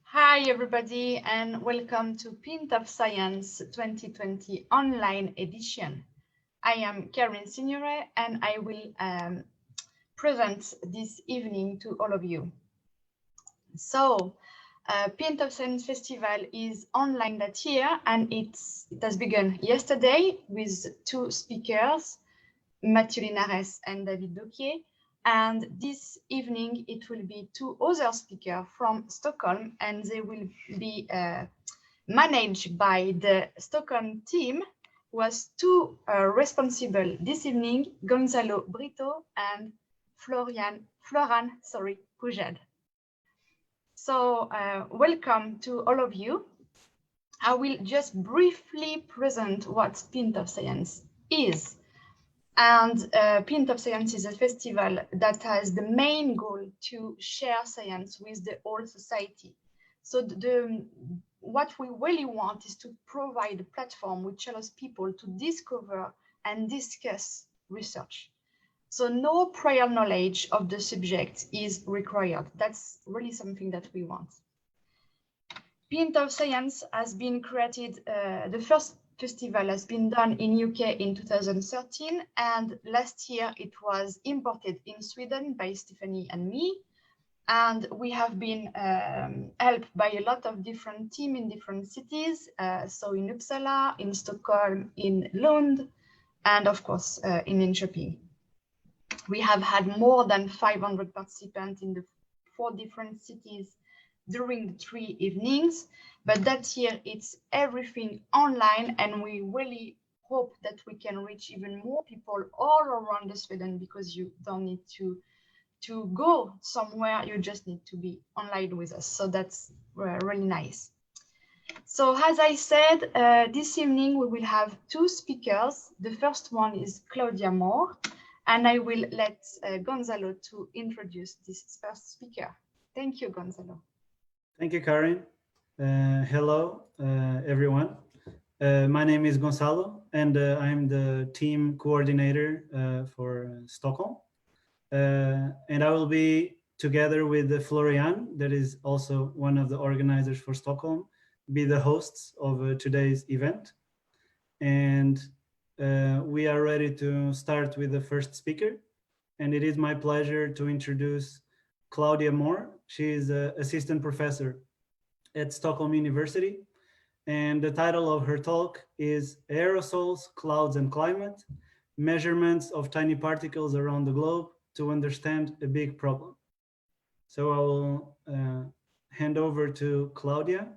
Hi everybody and welcome to Pint of Science 2020 online edition. I am Karlsruhe Institute and I will present this evening to all of you. So, Pint of Science Festival is online that year and it has begun yesterday with two speakers, Mathieu Linares and David Dauquier. And this evening, it will be two other speakers from Stockholm, and they will be managed by the Stockholm team, who was two responsible this evening, Gonzalo Brito and Floran Pujad. So welcome to all of you. I will just briefly present what Pint of Science is. And Pint of Science is a festival that has the main goal to share science with the whole society. So what we really want is to provide a platform which allows people to discover and discuss research. So no prior knowledge of the subject is required. That's really something that we want. Pint of Science has been created, the first festival has been done in UK in 2013, and last year it was imported in Sweden by Stephanie and me. And we have been helped by a lot of different teams in different cities. So in Uppsala, in Stockholm, in Lund, and of course in Linköping. We have had more than 500 participants in the 4 different cities during the 3 evenings, but that year it's everything online, and we really hope that we can reach even more people all around Sweden, because you don't need to go somewhere, you just need to be online with us. So that's really nice. So as I said, this evening we will have 2 speakers. The first one is Claudia Mohr, and I will let Gonzalo to introduce this first speaker. Thank you, Gonzalo. Thank you, Karin. Hello, everyone. My name is Gonzalo, and I'm the team coordinator for Stockholm. And I will be together with Florian, that is also one of the organizers for Stockholm, be the hosts of today's event. And we are ready to start with the first speaker. And it is my pleasure to introduce Claudia Mohr. She is an assistant professor at Stockholm University. And the title of her talk is Aerosols, Clouds and Climate, Measurements of Tiny Particles Around the Globe to Understand a Big Problem. So I will hand over to Claudia.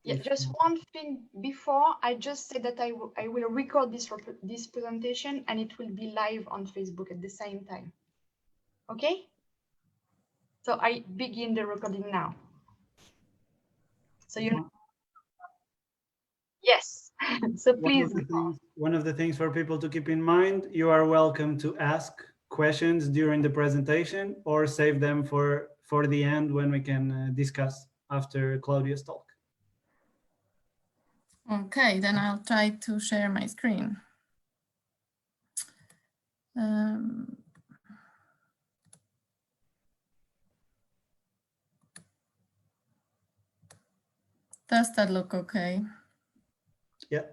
Yeah, just one thing before, I just said that I will record this presentation and it will be live on Facebook at the same time. Okay? So I begin the recording now. So you know. Yes. So please. One of the things for people to keep in mind, you are welcome to ask questions during the presentation or save them for the end when we can discuss after Claudia's talk. Okay, then I'll try to share my screen. Does that look okay? Yeah.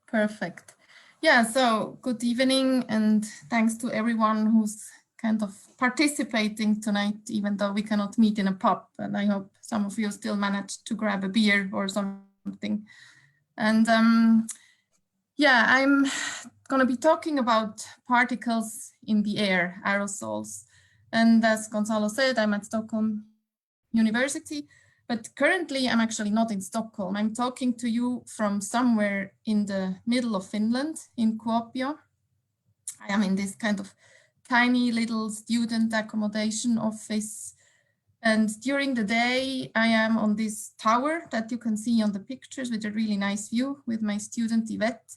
Perfect. Yeah, so good evening and thanks to everyone who's kind of participating tonight, even though we cannot meet in a pub. And I hope some of you still managed to grab a beer or something. And yeah, I'm going to be talking about particles in the air, aerosols. And as Gonzalo said, I'm at Stockholm University, but currently I'm actually not in Stockholm. I'm talking to you from somewhere in the middle of Finland, in Kuopio. I am in this kind of tiny little student accommodation office. And during the day, I am on this tower that you can see on the pictures with a really nice view with my student Yvette.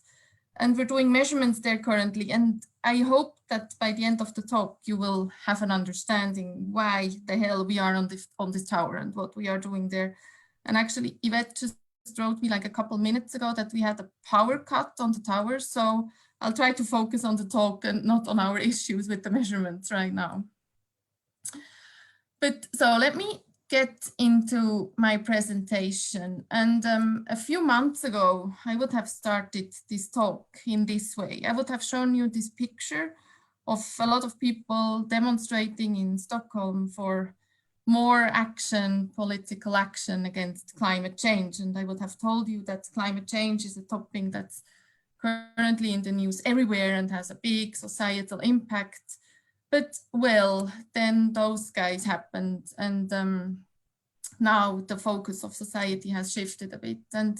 And we're doing measurements there currently. And I hope that by the end of the talk, you will have an understanding why the hell we are on this tower and what we are doing there. And actually, Yvette just wrote me like a couple minutes ago that we had a power cut on the tower. So I'll try to focus on the talk and not on our issues with the measurements right now. But so let me get into my presentation. And a few months ago, I would have started this talk in this way. I would have shown you this picture of a lot of people demonstrating in Stockholm for more action, political action against climate change. And I would have told you that climate change is a topic that's currently in the news everywhere and has a big societal impact. But well, then those guys happened, and now the focus of society has shifted a bit. And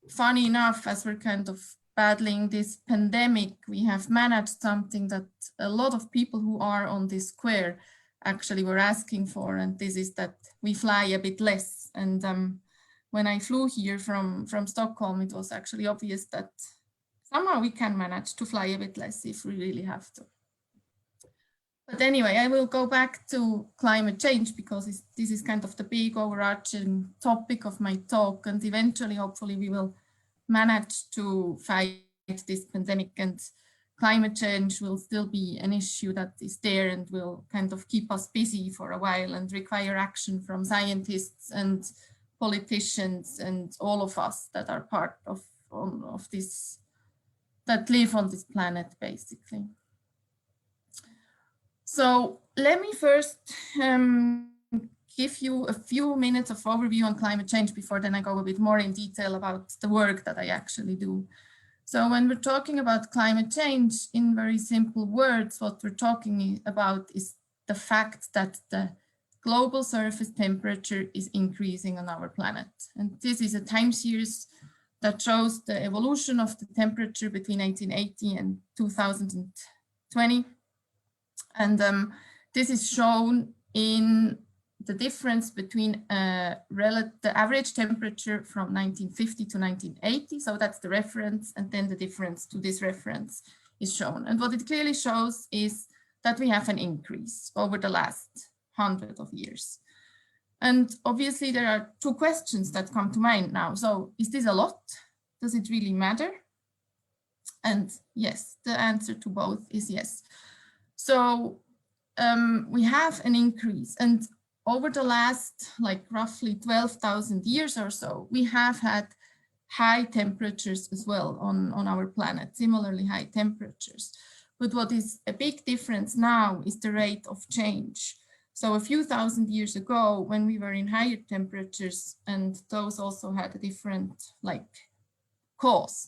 funny enough, as we're kind of battling this pandemic, we have managed something that a lot of people who are on this square actually were asking for, and this is that we fly a bit less. And when I flew here from Stockholm, it was actually obvious that somehow we can manage to fly a bit less if we really have to. But anyway, I will go back to climate change because this is kind of the big overarching topic of my talk, and eventually, hopefully, we will manage to fight this pandemic, and climate change will still be an issue that is there and will kind of keep us busy for a while and require action from scientists and politicians and all of us that are part of this, that live on this planet, basically. So let me first give you a few minutes of overview on climate change before then I go a bit more in detail about the work that I actually do. So when we're talking about climate change, in very simple words, what we're talking about is the fact that the global surface temperature is increasing on our planet. And this is a time series that shows the evolution of the temperature between 1880 and 2020. And this is shown in the difference between the average temperature from 1950 to 1980. So that's the reference, and then the difference to this reference is shown. And what it clearly shows is that we have an increase over the last 100 of years. And obviously there are two questions that come to mind now. So is this a lot? Does it really matter? And yes, the answer to both is yes. So we have an increase, and over the last like roughly 12,000 years or so, we have had high temperatures as well on our planet, similarly high temperatures. But what is a big difference now is the rate of change. So a few thousand years ago, when we were in higher temperatures, and those also had a different like cause.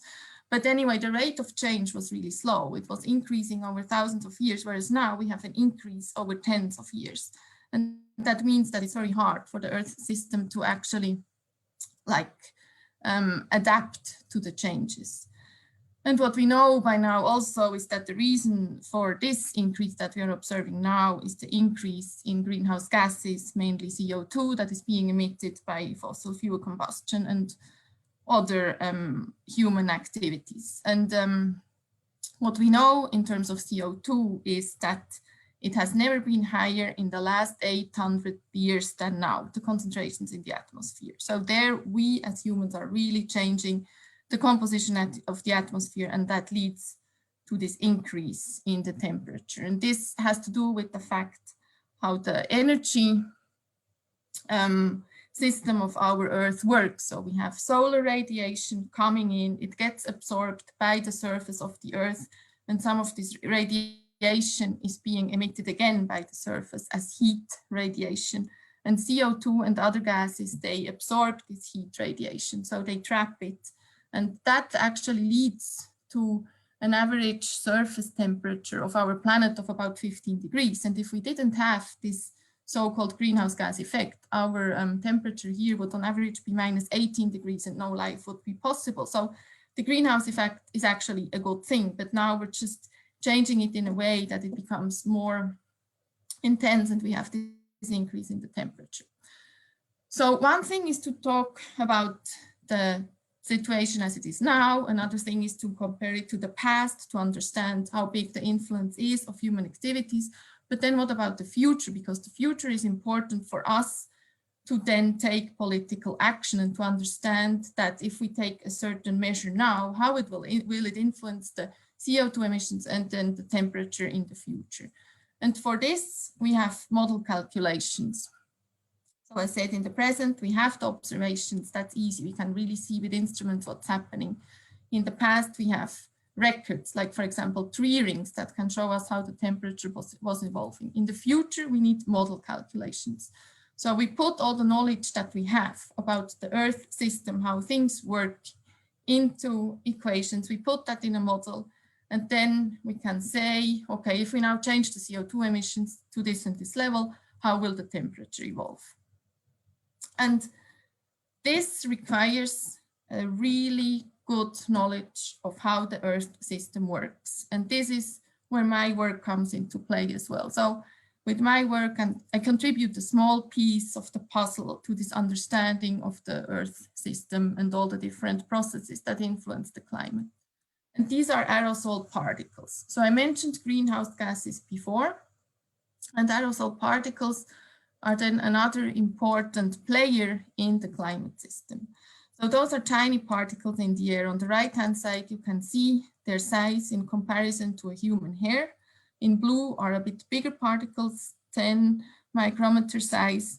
But anyway, the rate of change was really slow. It was increasing over thousands of years, whereas now we have an increase over tens of years. And that means that it's very hard for the Earth system to actually like adapt to the changes. And what we know by now also is that the reason for this increase that we are observing now is the increase in greenhouse gases, mainly CO2, that is being emitted by fossil fuel combustion and other human activities. And what we know in terms of CO2 is that it has never been higher in the last 800 years than now, the concentrations in the atmosphere. So there we as humans are really changing the composition of the atmosphere, and that leads to this increase in the temperature. And this has to do with the fact how the energy system of our Earth works. So we have solar radiation coming in, it gets absorbed by the surface of the Earth, and some of this radiation is being emitted again by the surface as heat radiation. And CO2 and other gases, they absorb this heat radiation, so they trap it. And that actually leads to an average surface temperature of our planet of about 15 degrees. And if we didn't have this so-called greenhouse gas effect, our temperature here would on average be minus 18 degrees and no life would be possible. So the greenhouse effect is actually a good thing, but now we're just changing it in a way that it becomes more intense and we have this increase in the temperature. So one thing is to talk about the situation as it is now. Another thing is to compare it to the past to understand how big the influence is of human activities. But then what about the future? Because the future is important for us to then take political action and to understand that if we take a certain measure now, how it will it influence the CO2 emissions, and then the temperature in the future. And for this, we have model calculations. So I said in the present, we have the observations. That's easy. We can really see with instruments what's happening. In the past, we have records, like for example, tree rings that can show us how the temperature was evolving. In the future, we need model calculations. So we put all the knowledge that we have about the Earth system, how things work, into equations. We put that in a model, and then we can say, okay, if we now change the CO2 emissions to this and this level, how will the temperature evolve? And this requires a really good knowledge of how the Earth system works. And this is where my work comes into play as well. So with my work, and I contribute a small piece of the puzzle to this understanding of the Earth system and all the different processes that influence the climate. And these are aerosol particles. So I mentioned greenhouse gases before, and aerosol particles are then another important player in the climate system. So those are tiny particles in the air. On the right-hand side, you can see their size in comparison to a human hair. In blue are a bit bigger particles, 10 micrometer size.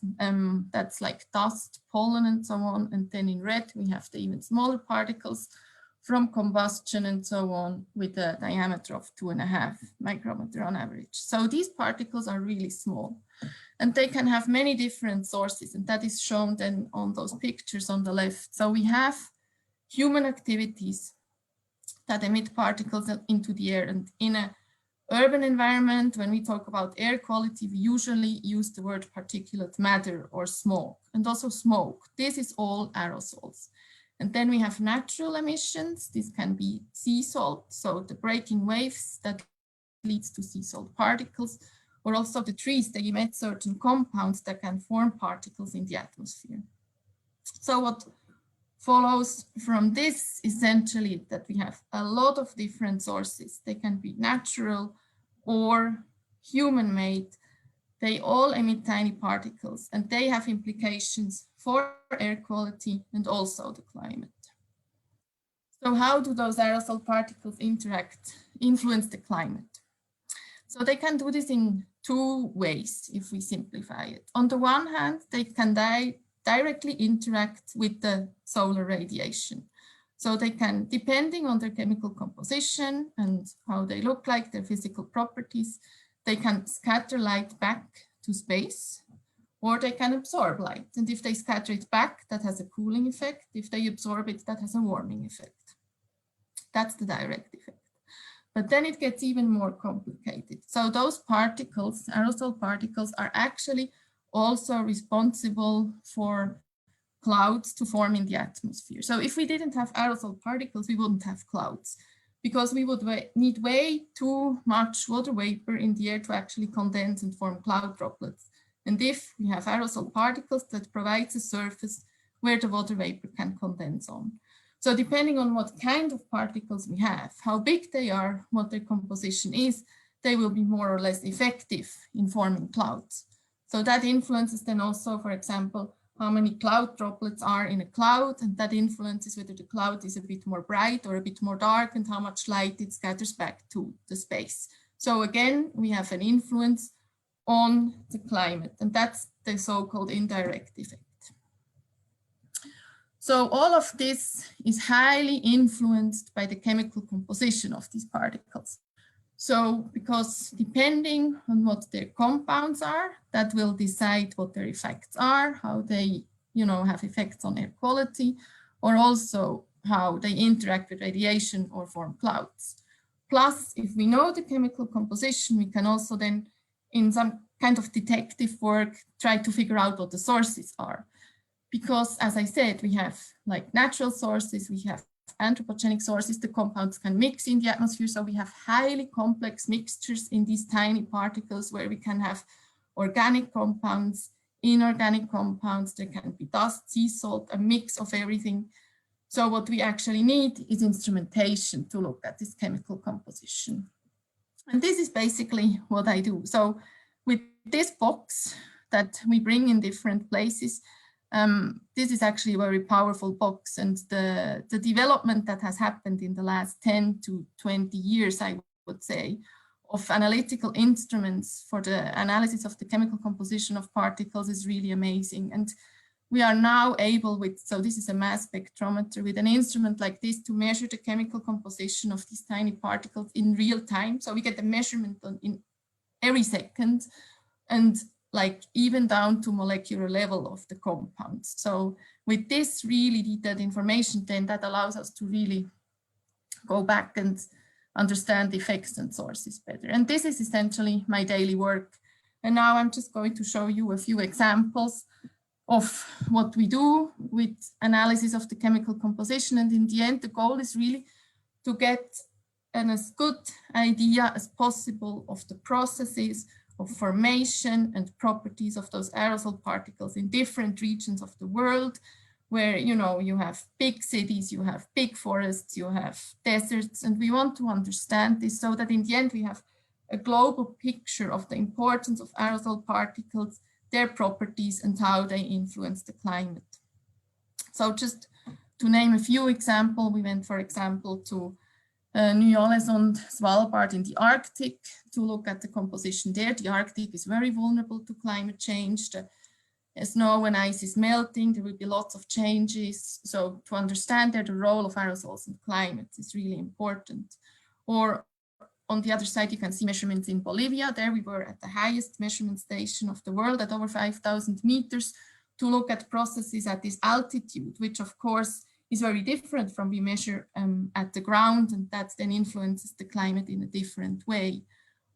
That's like dust, pollen, and so on. And then in red, we have the even smaller particles from combustion and so on, with a diameter of 2.5 micrometer on average. So these particles are really small, and they can have many different sources, and that is shown then on those pictures on the left. So we have human activities that emit particles into the air, and in an urban environment, when we talk about air quality, we usually use the word particulate matter or smoke, and also smoke. This is all aerosols. And then we have natural emissions. This can be sea salt, so the breaking waves that leads to sea salt particles, or also the trees, they emit certain compounds that can form particles in the atmosphere. So what follows from this essentially that we have a lot of different sources. They can be natural or human-made. They all emit tiny particles, and they have implications for air quality and also the climate. So how do those aerosol particles influence the climate? So they can do this in two ways, if we simplify it. On the one hand, they can directly interact with the solar radiation. So they can, depending on their chemical composition and how they look like, their physical properties, they can scatter light back to space, or they can absorb light. And if they scatter it back, that has a cooling effect. If they absorb it, that has a warming effect. That's the direct effect. But then it gets even more complicated. So those particles, aerosol particles, are actually also responsible for clouds to form in the atmosphere. So if we didn't have aerosol particles, we wouldn't have clouds, because we would need way too much water vapor in the air to actually condense and form cloud droplets. And if we have aerosol particles, that provides a surface where the water vapor can condense on. So depending on what kind of particles we have, how big they are, what their composition is, they will be more or less effective in forming clouds. So that influences then also, for example, how many cloud droplets are in a cloud, and that influences whether the cloud is a bit more bright or a bit more dark and how much light it scatters back to the space. So again, we have an influence on the climate, and that's the so-called indirect effect. So all of this is highly influenced by the chemical composition of these particles. So because depending on what their compounds are, that will decide what their effects are, how they, have effects on air quality, or also how they interact with radiation or form clouds. Plus, if we know the chemical composition, we can also then, in some kind of detective work, try to figure out what the sources are. Because, as I said, we have like natural sources, we have anthropogenic sources, the compounds can mix in the atmosphere. So we have highly complex mixtures in these tiny particles where we can have organic compounds, inorganic compounds, there can be dust, sea salt, a mix of everything. So what we actually need is instrumentation to look at this chemical composition. And this is basically what I do. So with this box that we bring in different places, This is actually a very powerful box, and the development that has happened in the last 10 to 20 years, I would say, of analytical instruments for the analysis of the chemical composition of particles is really amazing. And we are now able with, so this is a mass spectrometer, with an instrument like this to measure the chemical composition of these tiny particles in real time. So we get the measurement in every second, and like even down to molecular level of the compounds. So with this really detailed information, then that allows us to really go back and understand the effects and sources better. And this is essentially my daily work. And now I'm just going to show you a few examples of what we do with analysis of the chemical composition. And in the end, the goal is really to get as good idea as possible of the processes of formation and properties of those aerosol particles in different regions of the world, where, you know, you have big cities, you have big forests, you have deserts, and we want to understand this so that in the end we have a global picture of the importance of aerosol particles, their properties, and how they influence the climate. So just to name a few examples, we went, for example, to Ny-Ålesund on Svalbard in the Arctic to look at the composition there. The Arctic is very vulnerable to climate change. The snow and ice is melting, there will be lots of changes. So to understand there, the role of aerosols in climate is really important. Or on the other side, you can see measurements in Bolivia. There we were at the highest measurement station of the world at over 5,000 meters to look at processes at this altitude, which of course is very different from we measure at the ground, and that then influences the climate in a different way.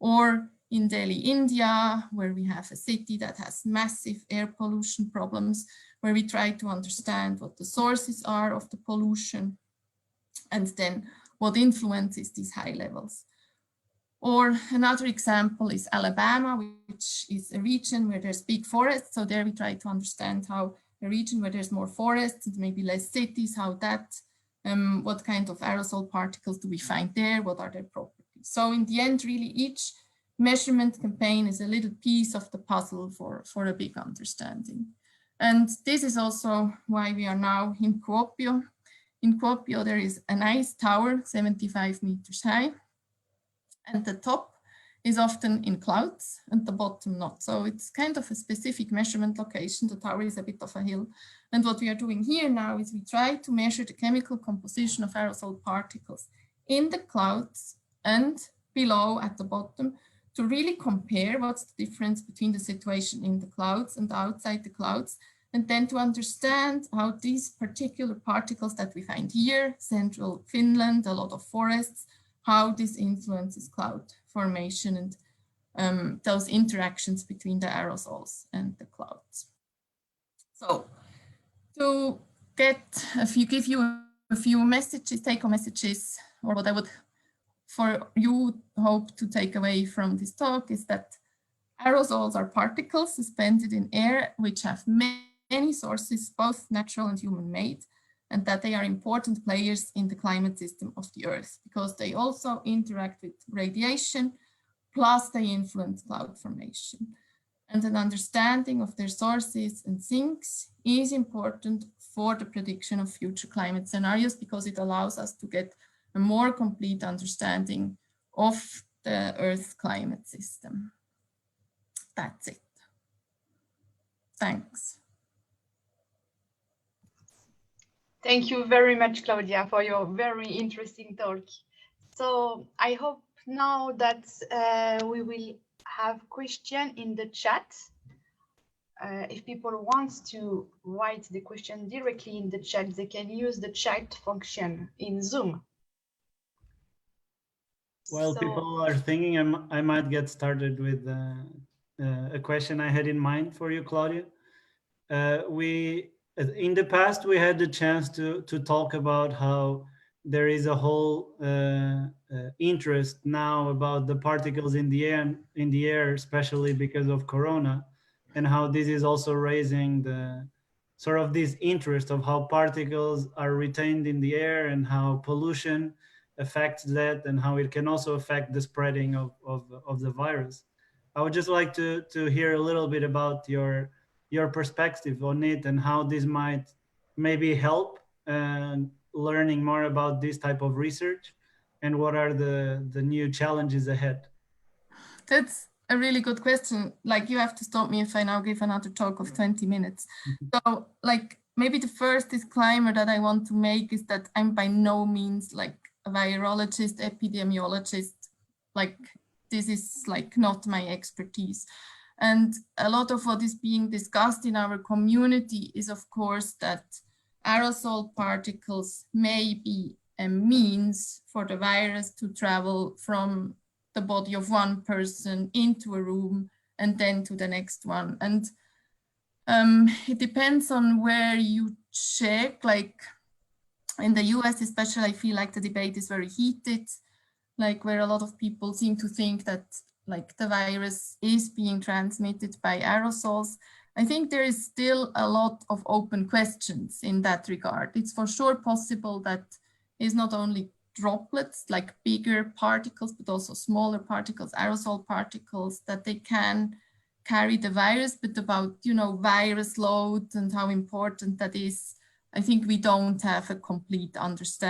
Or in Delhi, India, where we have a city that has massive air pollution problems, where we try to understand what the sources are of the pollution and then what influences these high levels. Or another example is Alabama, which is a region where there's big forests. So there we try to understand how a region where there's more forests and maybe less cities, how that, what kind of aerosol particles do we find there? What are their properties? So in the end, really each measurement campaign is a little piece of the puzzle for a big understanding. And this is also why we are now in Kuopio. In Kuopio, there is a nice tower, 75 meters high, and the top is often in clouds and the bottom not. So it's kind of a specific measurement location. The tower is a bit of a hill. And what we are doing here now is we try to measure the chemical composition of aerosol particles in the clouds and below at the bottom to really compare what's the difference between the situation in the clouds and outside the clouds, and then to understand how these particular particles that we find here, central Finland, a lot of forests, how this influences cloud formation and those interactions between the aerosols and the clouds. So to give you a few messages, take-home messages, or what I would for you hope to take away from this talk is that aerosols are particles suspended in air which have many sources, both natural and human-made, and that they are important players in the climate system of the Earth because they also interact with radiation, plus they influence cloud formation. And an understanding of their sources and sinks is important for the prediction of future climate scenarios because it allows us to get a more complete understanding of the Earth's climate system. That's it. Thanks. Thank you very much, Claudia, for your very interesting talk. So I hope now that we will have question in the chat. If people want to write the question directly in the chat, they can use the chat function in Zoom. While people are thinking, I might get started with a question I had in mind for you, Claudia. In the past, we had the chance to talk about how there is a whole interest now about the particles in the air, especially because of Corona, and how this is also raising the sort of this interest of how particles are retained in the air and how pollution affects that and how it can also affect the spreading of the virus. I would just like to hear a little bit about your your perspective on it and how this might maybe help learning more about this type of research, and what are the new challenges ahead? That's a really good question. Like, you have to stop me if I now give another talk of 20 minutes. So like, maybe the first disclaimer that I want to make is that I'm by no means like a virologist, epidemiologist. Like, this is like not my expertise. And a lot of what is being discussed in our community is, of course, that aerosol particles may be a means for the virus to travel from the body of one person into a room and then to the next one. And it depends on where you check. Like in the US especially, I feel like the debate is very heated, like where a lot of people seem to think that like the virus is being transmitted by aerosols. I think there is still a lot of open questions in that regard. It's for sure possible that it's not only droplets, like bigger particles, but also smaller particles, aerosol particles, that they can carry the virus. But about, you know, virus load and how important that is, I think we don't have a complete understanding.